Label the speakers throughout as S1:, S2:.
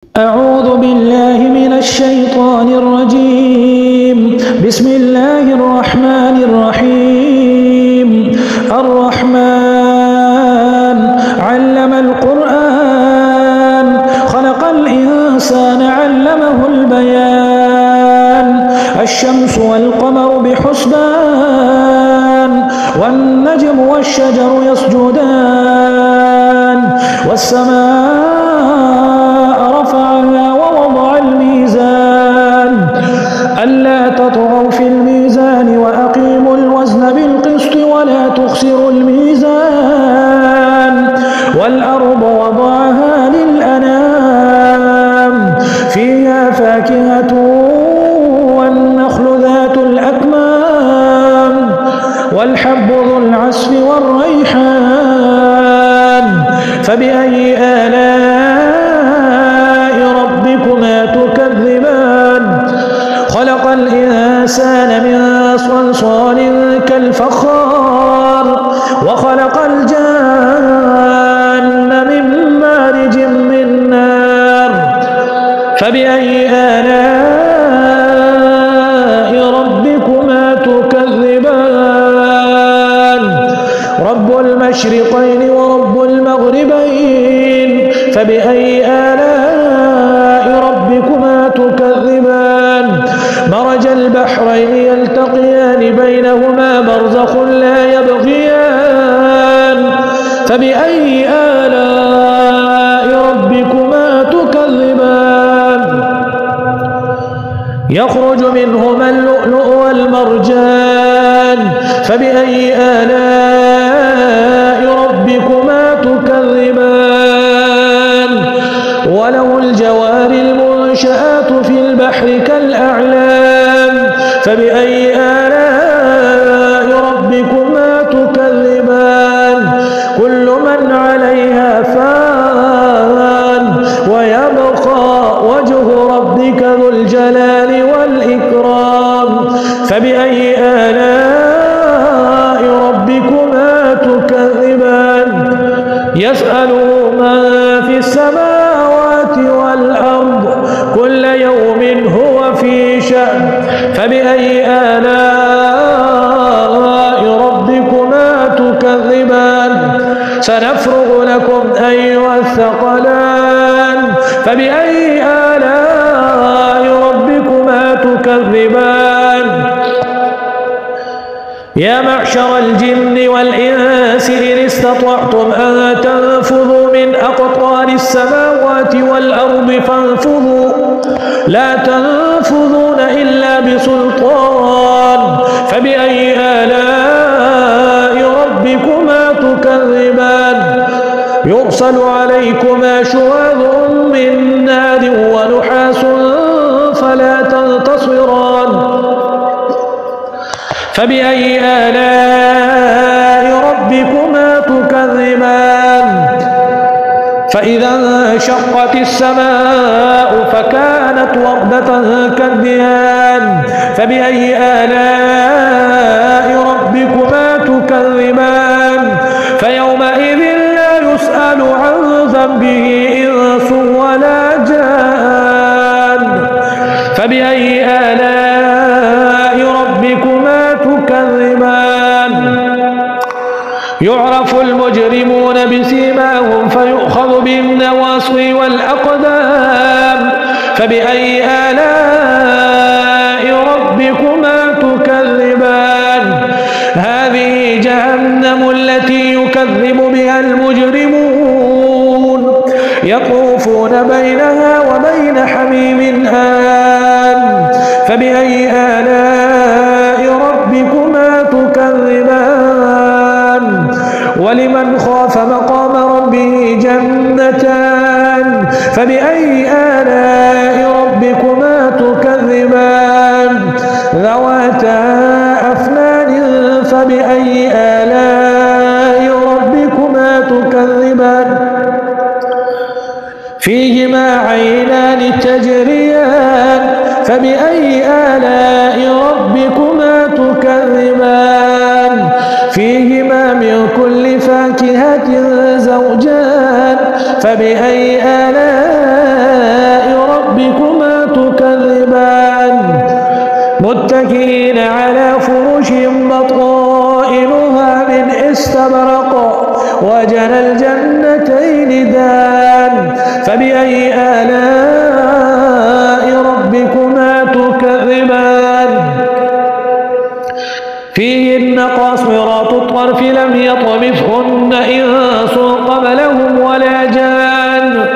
S1: أعوذ بالله من الشيطان الرجيم. بسم الله الرحمن الرحيم. الرحمن علم القرآن خلق الإنسان علمه البيان. الشمس والقمر بحسبان والنجم والشجر يسجدان والسماء رفعها ووضع الميزان ألا تطغوا في الميزان وأقيموا الوزن بالقسط ولا تخسروا الميزان والأرض وضعها للأنام فيها فاكهة والنخل ذات الأكمام والحب ذو العصف والريحان فبأي آلاء ربكما تكذبان. خلق الإنسان من صلصال كالفخار وخلق الجان من مارج من نار فبأي آلاء ربكما تكذبان. رب المشرقين ورب المغربين فبأي آلاء ربكما تكذبان. مرج البحرين يلتقيان بينهما برزخ لا يبغيان فبأي آلاء ربكما تكذبان. يخرج منهما اللؤلؤ والمرجان فبأي آلاء ربكما تكذبان. وله الجوار المنشآت في البحر كالأعلام فبأي آلاء ربكما تكذبان. كل من عليها فان ويبقى وجه ربك ذو الجلال والإكرام فبأي آلاء ربكما تكذبان. يسأله من في السماوات والأرض كل يوم هو في شأن فبأي آلاء ربكما تكذبان. سنفرغ لكم أيها الثقلان فبأي آلاء ربكما تكذبان. يا معشر الجن والإنس إن استطعتم أن تنفذوا من أقطار السماوات والأرض فانفذوا لا تنفذون إلا بسلطان فبأي آلاء ربكما تكذبان. يرسل عليكما شواظ من نار ونحاس فلا تنتصران فبأي آلاء ربكما تكذبان. فإذا انشقت السماء فكانت وردة كالدهان فبأي آلاء ربكما تكذبان. فيومئذ لا يسأل عن ذنبه إنس ولا جان فبأي آلاء ربكما تكذبان. يعرف المجرمون بسيماهم فيؤخذ بالنواصي والأقدام فبأي آلاء ربكما تكذبان. هذه جهنم التي يكذب بها المجرمون يطوفون بينها وبين حميم آن فبأي آلاء ربكما تكذبان. ولمن خاف مقام ربه جنتان فبأي آلاء ربكما تكذبان. ذواتا أفنان فبأي آلاء ربكما تكذبان. فيهما عينان تجريان فبأي آلاء ربكما تكذبان. فيهما من كل فاكهة زوجان فبأي آلاء متكئين على فرش بطائنها من استبرق وجنى الجنتين دان فبأي آلاء ربكما تكذبان فيهن قاصرات الطرف لم يطمثهن إنس قبلهم ولا جان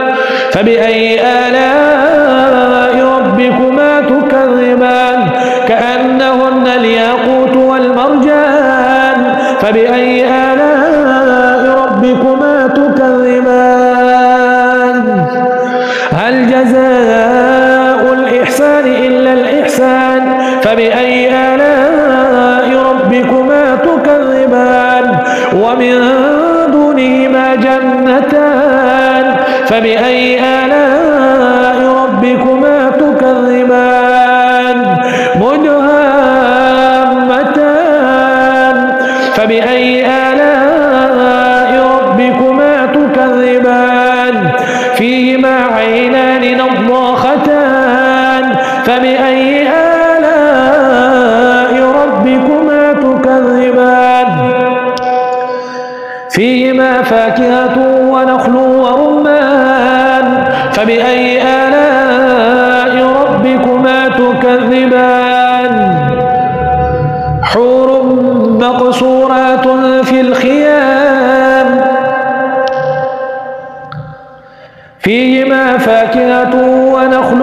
S1: فبأي آلاء ربكما تكذبان كأنهن الياقوت والمرجان فبأي آلاء ربكما تكذبان هل جزاء الإحسان إلا الإحسان فبأي آلاء ربكما تكذبان ومن دونهما جنتان فبأي آلاء ربكما تكذبان مدهامتان فبأي آلاء ربكما تكذبان فيهما عينان نضاختان فبأي آلاء ربكما تكذبان فيهما فاكهة ونخل ورمان فبأي آلاء ربكما تكذبان حور مقصورات في الخيام فيهما فاكهة ونخل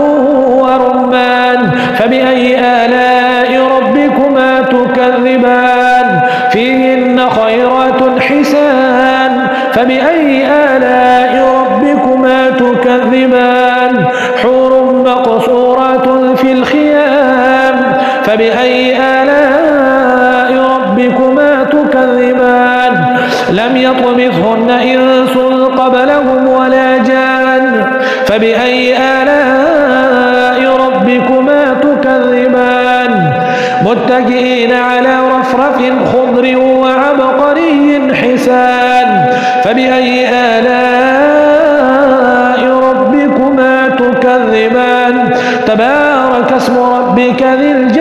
S1: ورمان فبأي آلاء ربكما تكذبان فيهن خيرات حسان فبأي آلاء ربكما تكذبان حور مقصورات في الخيام فبأي آلاء ربكما تكذبان لم يطمثهن إنس قبلهم ولا جان فبأي آلاء ربكما تكذبان متكئين على رفرف خضر وعبقري حسان فبأي آلاء ربكما تكذبان تبارك اسم ربك ذي الجلال